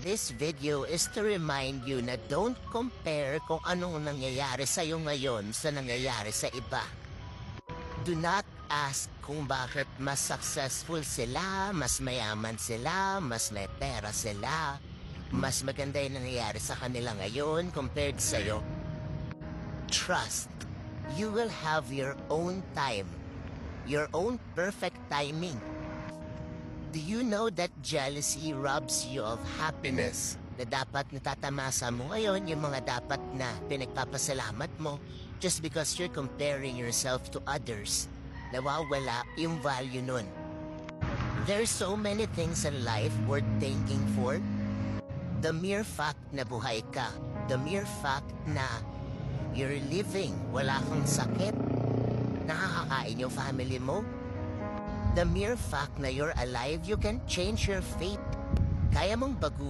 This video is to remind you na don't compare kung anong nangyayari sa'yo ngayon sa nangyayari sa iba. Do not ask kung bakit mas successful sila, mas mayaman sila, mas may pera sila, mas maganda yung nangyayari sa kanila ngayon compared sa'yo. Trust, you will have your own time, your own perfect timing. Do you know that jealousy robs you of happiness? Na dapat natatamasa mo ngayon yung mga dapat na pinagpapasalamat mo just because you're comparing yourself to others. Nawawala yung value nun. There's so many things in life worth thanking for. The mere fact na buhay ka, the mere fact na you're living, wala kang sakit, nakakakain yung family mo, the mere fact na you're alive, you can change your fate. Kaya mong baguhin